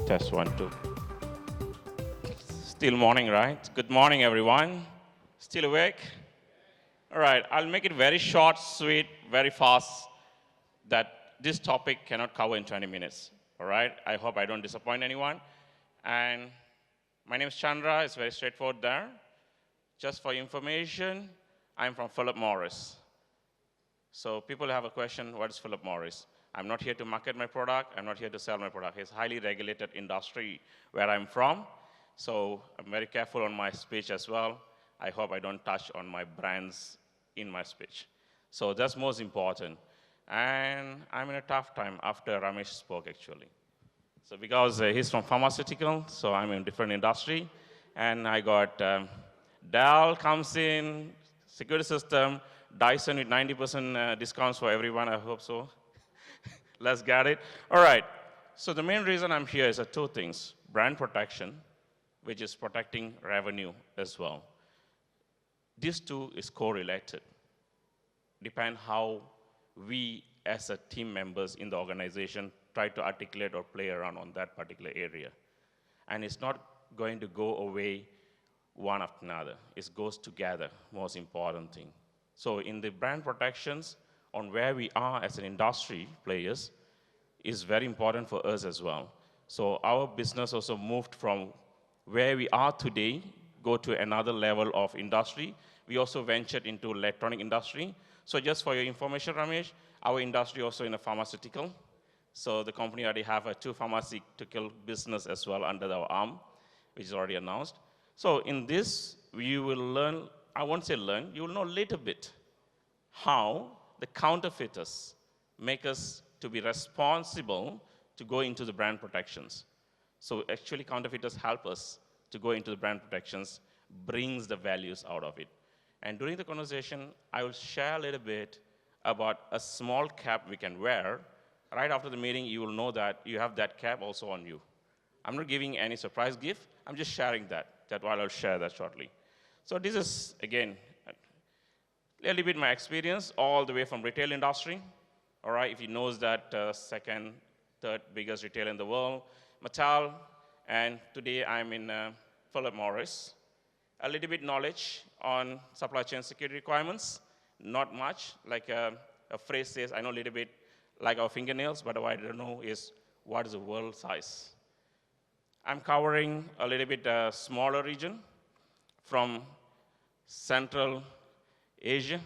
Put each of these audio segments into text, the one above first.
Test one, two. Still morning, right? Good morning, everyone. Still awake? All right, I'll make it very short, sweet, very fast, that this topic cannot cover in 20 minutes. All right? I hope I don't disappoint anyone. And my name is Chandra. It's very straightforward there. Just for information, I'm from Philip Morris. So people have a question, what is Philip Morris? I'm not here to market my product. I'm not here to sell my product. It's a highly regulated industry where I'm from. So I'm very careful on my speech as well. I hope I don't touch on my brands in my speech. So that's most important. And I'm in a tough time after Ramesh spoke, actually. So because he's from pharmaceutical, so I'm in a different industry. And I got Dell comes in, security system, Dyson with 90% discounts for everyone, I hope so. Let's get it. All right, so the main reason I'm here is two things. Brand protection, which is protecting revenue as well. These two is correlated. Depend how we as a team members in the organization try to articulate or play around on that particular area. And it's not going to go away one after another. It goes together, most important thing. So in the brand protections, on where we are as an industry players is very important for us as well. So our business also moved from where we are today, go to another level of industry. We also ventured into electronic industry. So just for your information, Ramesh, our industry also in a pharmaceutical. So the company already have a 2 pharmaceutical business as well under our arm, which is already announced. So in this, you will learn, I won't say learn, you will know a little bit how the counterfeiters make us to be responsible to go into the brand protections. So actually counterfeiters help us to go into the brand protections, brings the values out of it. And during the conversation, I will share a little bit about a small cap we can wear. Right after the meeting, you will know that you have that cap also on you. I'm not giving any surprise gift. I'm just sharing that while I'll share that shortly. So this is, again, a little bit my experience all the way from retail industry. All right, if he knows that second, third biggest retailer in the world, Mattel, and today I'm in Philip Morris. A little bit knowledge on supply chain security requirements, not much. Like a phrase says, I know a little bit like our fingernails, but what I don't know is what is the world size. I'm covering a little bit smaller region from Central Asia,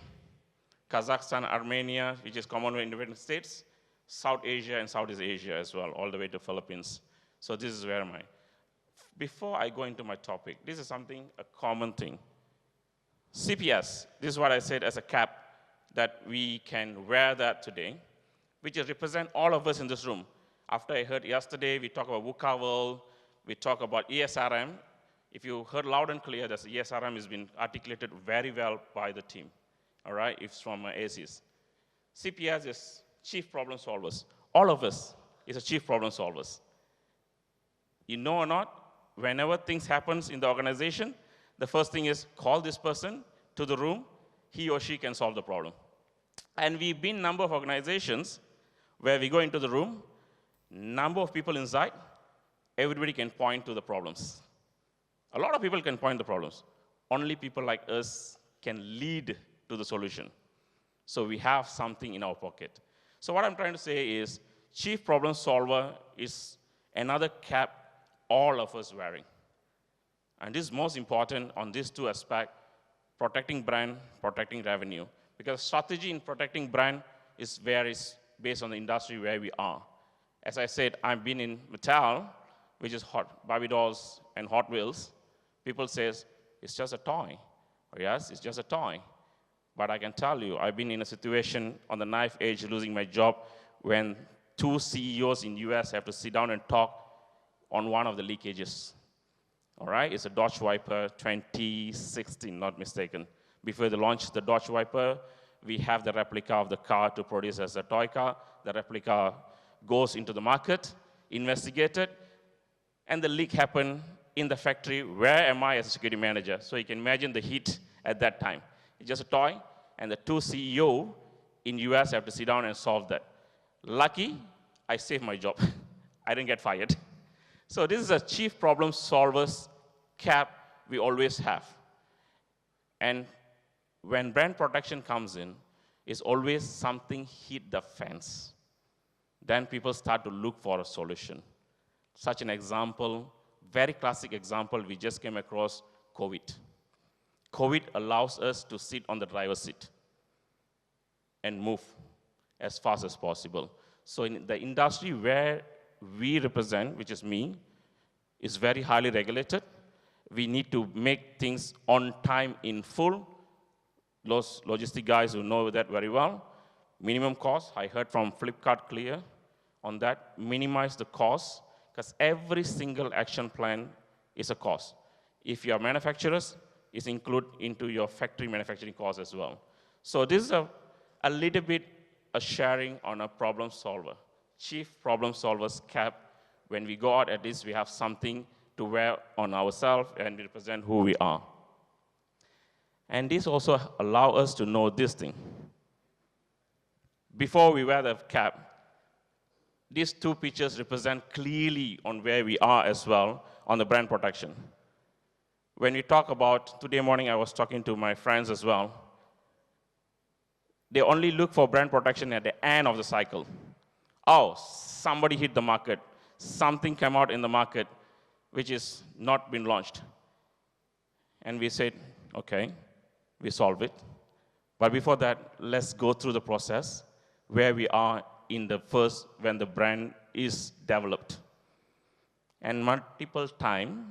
Kazakhstan, Armenia, which is Commonwealth independent states, South Asia and Southeast Asia as well, all the way to Philippines. So this is where am I. Before I go into my topic, this is something, a common thing. CPS, this is what I said as a cap, that we can wear that today, which represent all of us in this room. After I heard yesterday, we talk about VUCA world, we talk about ESRM. If you heard loud and clear, that ESRM has been articulated very well by the team. All right, it's from ACES. CPS is chief problem solvers. All of us is a chief problem solvers. You know or not, whenever things happens in the organization, the first thing is call this person to the room, he or she can solve the problem. And we've been number of organizations where we go into the room, number of people inside, everybody can point to the problems. A lot of people can point the problems. Only people like us can lead to the solution. So we have something in our pocket. So what I'm trying to say is, chief problem solver is another cap all of us wearing. And this is most important on these two aspects, protecting brand, protecting revenue. Because strategy in protecting brand is varies based on the industry where we are. As I said, I've been in Mattel, which is Barbie dolls and Hot Wheels. People says, it's just a toy. Yes, it's just a toy. But I can tell you, I've been in a situation on the knife edge losing my job when 2 CEOs in US have to sit down and talk on one of the leakages. All right, it's a Dodge Viper 2016, not mistaken. Before they launched the Dodge Viper, we have the replica of the car to produce as a toy car. The replica goes into the market, investigated, and the leak happened in the factory. Where am I as a security manager? So you can imagine the heat at that time. It's just a toy, and the 2 CEO in US have to sit down and solve that. Lucky, I saved my job. I didn't get fired. So this is a chief problem solver's cap we always have. And when brand protection comes in, it's always something hit the fence. Then people start to look for a solution. Such an example, very classic example, we just came across COVID. COVID allows us to sit on the driver's seat and move as fast as possible. So in the industry where we represent, which is me, is very highly regulated. We need to make things on time in full. Those logistic guys who know that very well. Minimum cost, I heard from Flipkart clear on that. Minimize the cost, because every single action plan is a cost. If you are manufacturers, it's included into your factory manufacturing cost as well. So this is a little bit a sharing on a problem solver. Chief problem solver's cap. When we go out, at least we have something to wear on ourselves and represent who we are. And this also allows us to know this thing. Before we wear the cap, these two pictures represent clearly on where we are as well on the brand protection. When we talk about, today morning I was talking to my friends as well, they only look for brand protection at the end of the cycle. Oh, somebody hit the market. Something came out in the market which is not been launched. And we said, okay, we solve it. But before that, let's go through the process where we are in the first, when the brand is developed. And multiple times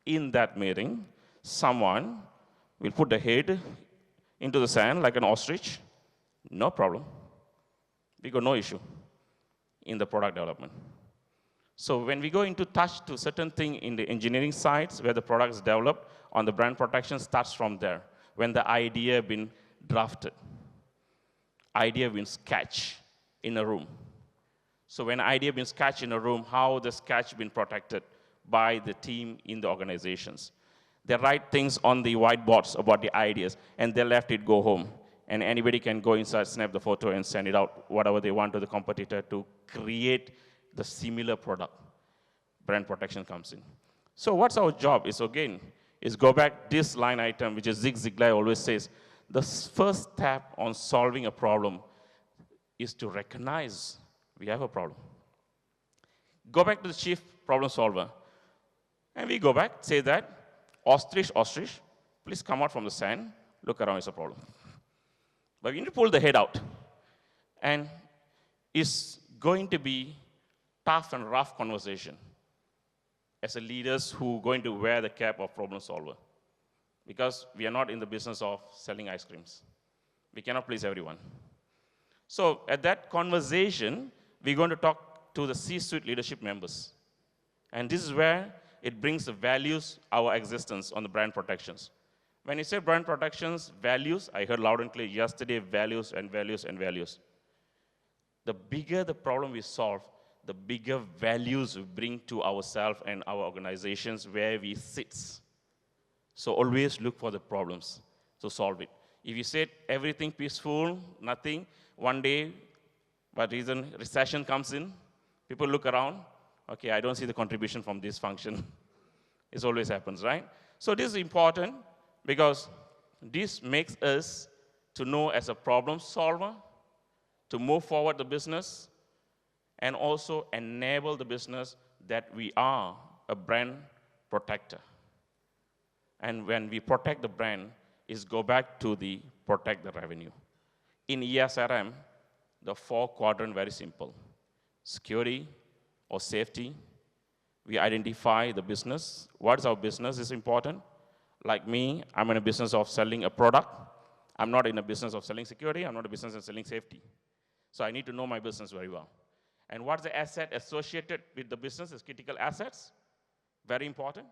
in that meeting, someone will put the head into the sand like an ostrich. No problem. We got no issue in the product development. So when we go into touch to certain thing in the engineering sides where the product is developed, on the brand protection starts from there. When the idea been drafted, idea been sketched in a room. So when idea been sketched in a room, how the sketch been protected by the team in the organizations. They write things on the whiteboards about the ideas, and they left it go home. And anybody can go inside, snap the photo, and send it out, whatever they want to the competitor to create the similar product. Brand protection comes in. So what's our job is, again, is go back this line item, which is Zig Ziglar always says, the first step on solving a problem is to recognize we have a problem. Go back to the chief problem solver. And we go back, say that, ostrich, ostrich, please come out from the sand, look around, it's a problem. But we need to pull the head out. And it's going to be tough and rough conversation as a leaders who are going to wear the cap of problem solver. Because we are not in the business of selling ice creams. We cannot please everyone. So at that conversation, we're going to talk to the C-suite leadership members. And this is where it brings the values, our existence on the brand protections. When you say brand protections, values, I heard loud and clear yesterday, values and values and values. The bigger the problem we solve, the bigger values we bring to ourselves and our organizations where we sit. So always look for the problems to solve it. If you said everything peaceful, nothing, one day, by reason recession comes in, people look around, okay, I don't see the contribution from this function. It always happens, right? So this is important because this makes us to know as a problem solver, to move forward the business, and also enable the business that we are a brand protector. And when we protect the brand, is go back to the protect the revenue. In ESRM, the 4 quadrant very simple. Security or safety, we identify the business. What is our business is important. Like me, I'm in a business of selling a product. I'm not in a business of selling security. I'm not in a business of selling safety. So I need to know my business very well. And what's the asset associated with the business is critical assets, very important.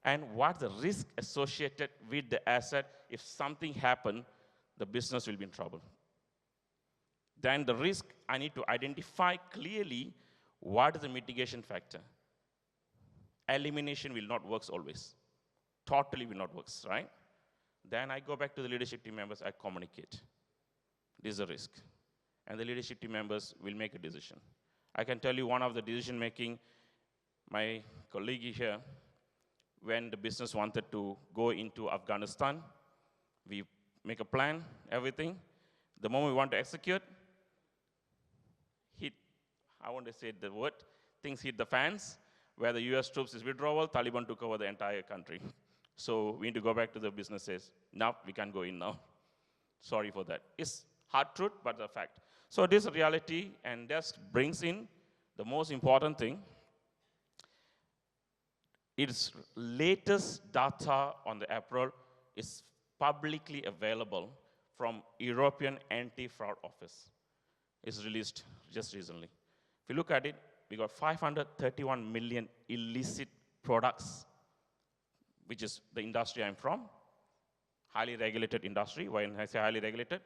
And what's the risk associated with the asset? If something happened, the business will be in trouble. Then the risk, I need to identify clearly what is the mitigation factor. Elimination will not work always. Totally will not work, right? Then I go back to the leadership team members, I communicate. This is a risk. And the leadership team members will make a decision. I can tell you one of the decision making, my colleague here, when the business wanted to go into Afghanistan, we make a plan, everything. The moment we want to execute, I want to say the word, things hit the fans, where the US troops is withdrawal, Taliban took over the entire country. So we need to go back to the businesses. Now we can't go in now. Sorry for that. It's hard truth, but a fact. So this is reality, and this brings in the most important thing. Its latest data on the April is publicly available from European Anti-Fraud Office. It's released just recently. If you look at it, we got 531 million illicit products, which is the industry I'm from, highly regulated industry. When I say highly regulated,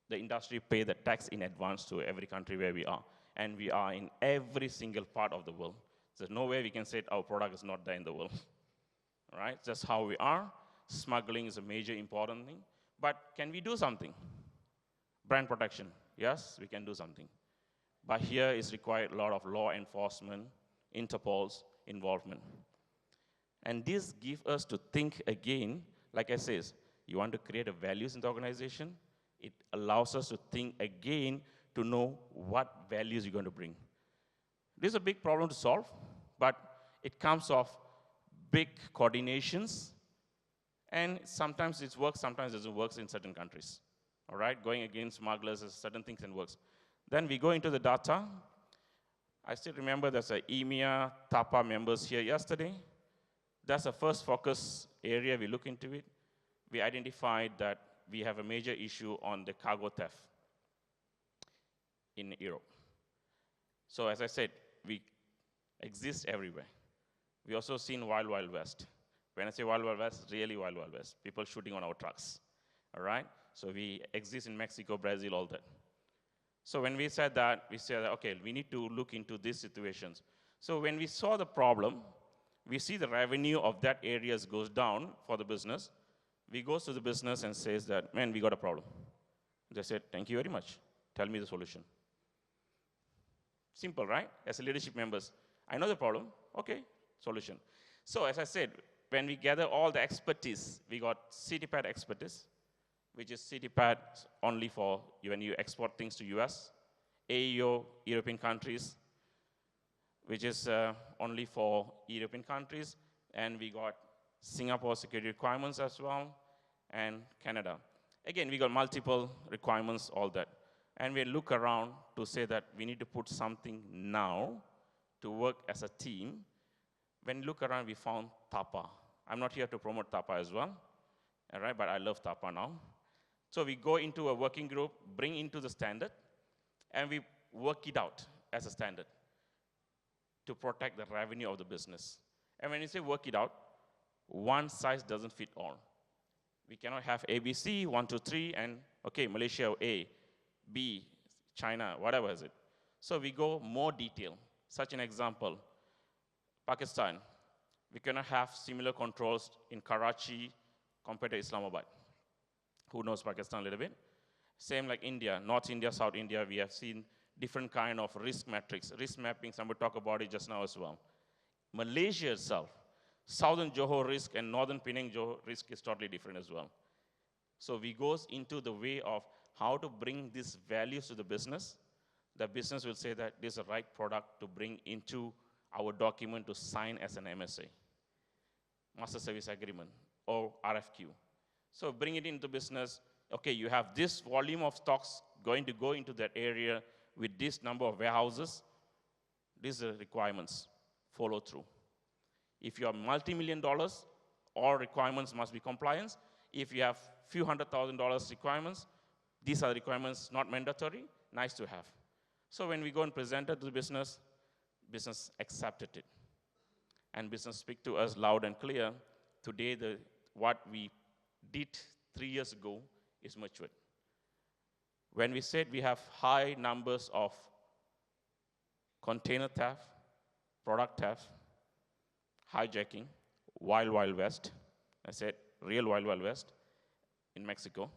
the industry pay the tax in advance to every country where we are. And we are in every single part of the world. There's no way we can say our product is not there in the world. All right, that's how we are. Smuggling is a major important thing. But can we do something? Brand protection, yes, we can do something. But here is required a lot of law enforcement, Interpol's involvement. And this gives us to think again, like I said, you want to create a values in the organization, it allows us to think again to know what values you're going to bring. This is a big problem to solve, but it comes off big coordinations, and sometimes it works, sometimes it doesn't work in certain countries. All right, going against smugglers, certain things and works. Then we go into the data. I still remember there's a EMEA TAPA members here yesterday. That's the first focus area we look into it. We identified that we have a major issue on the cargo theft in Europe. So as I said, we exist everywhere. We also seen Wild Wild West. When I say Wild Wild West, really Wild Wild West. People shooting on our trucks, all right? So we exist in Mexico, Brazil, all that. So when we said that, okay, we need to look into these situations. So when we saw the problem, we see the revenue of that areas goes down for the business. We go to the business and says that, man, we got a problem. They said, thank you very much. Tell me the solution. Simple, right? As a leadership members, I know the problem. Okay, solution. So as I said, when we gather all the expertise, we got CTPAT expertise, which is CTPAT only for when you export things to US, AEO, European countries, which is only for European countries, and we got Singapore security requirements as well, and Canada. Again, we got multiple requirements, all that. And we look around to say that we need to put something now to work as a team. When we look around, we found TAPA. I'm not here to promote TAPA as well, all right, but I love TAPA now. So we go into a working group, bring into the standard, and we work it out as a standard to protect the revenue of the business. And when you say work it out, one size doesn't fit all. We cannot have ABC, 1, 2, 3, and okay, Malaysia A, B, China, whatever is it. So we go more detail. Such an example, Pakistan. We cannot have similar controls in Karachi compared to Islamabad. Who knows Pakistan a little bit? Same like India, North India, South India, we have seen different kind of risk metrics. Risk mapping, somebody talked about it just now as well. Malaysia itself, Southern Johor risk and Northern Penang Johor risk is totally different as well. So we goes into the way of how to bring these values to the business. The business will say that this is the right product to bring into our document to sign as an MSA, Master Service Agreement, or RFQ. So bring it into business. Okay, you have this volume of stocks going to go into that area with this number of warehouses. These are requirements. Follow through. If you have multi-million dollars, all requirements must be compliance. If you have few $100,000 requirements, these are requirements not mandatory, nice to have. So when we go and present it to the business accepted it. And business speak to us loud and clear. Today, what we did 3 years ago is matured. When we said we have high numbers of container theft, product theft, hijacking, Wild Wild West, I said real Wild Wild West in Mexico.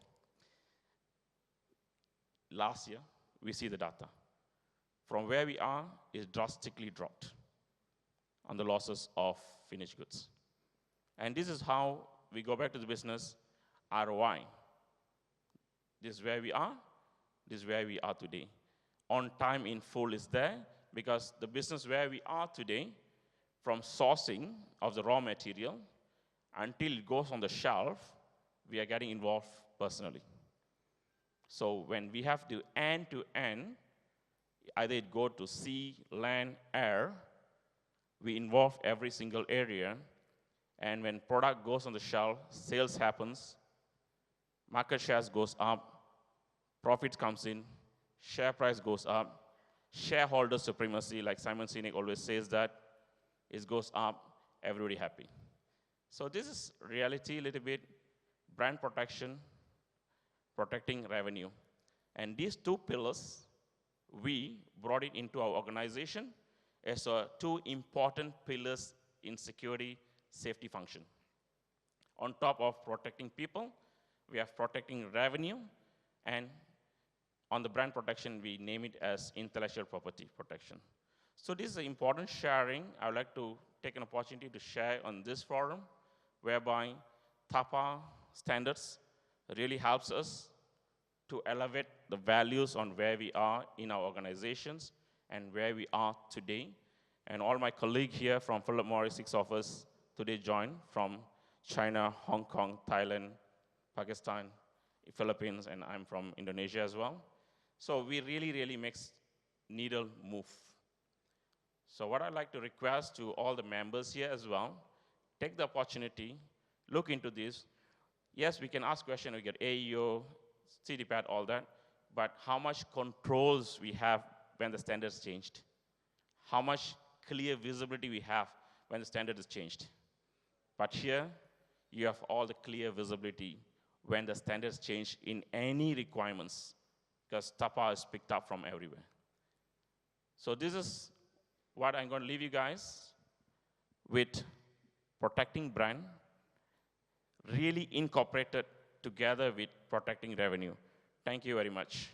Last year, we see the data. From where we are, is drastically dropped. on the losses of finished goods. And this is how we go back to the business ROI. This is where we are. This is where we are today. On time in full is there because the business where we are today, from sourcing of the raw material until it goes on the shelf, we are getting involved personally. So when we have to end-to-end, either it go to sea, land, air, we involve every single area. And when product goes on the shelf, sales happens, market shares goes up, profits comes in, share price goes up, shareholder supremacy, like Simon Sinek always says that, it goes up, everybody happy. So this is reality a little bit, brand protection, protecting revenue. And these two pillars, we brought it into our organization as two important pillars in security safety function. On top of protecting people, we have protecting revenue, and on the brand protection, we name it as intellectual property protection. So this is an important sharing. I would like to take an opportunity to share on this forum, whereby TAPA standards really helps us to elevate the values on where we are in our organizations and where we are today. And all my colleagues here from Philip Morris 6 office today joined from China, Hong Kong, Thailand, Pakistan, Philippines, and I'm from Indonesia as well. So we really makes needle move. So what I'd like to request to all the members here as well, take the opportunity, look into this. Yes, we can ask questions, we get AEO, CDPAD, all that, but how much controls we have when the standards changed? How much clear visibility we have when the standard is changed? But here, you have all the clear visibility when the standards change in any requirements, because TAPA is picked up from everywhere. So this is what I'm going to leave you guys with: protecting brand, really incorporated together with protecting revenue. Thank you very much.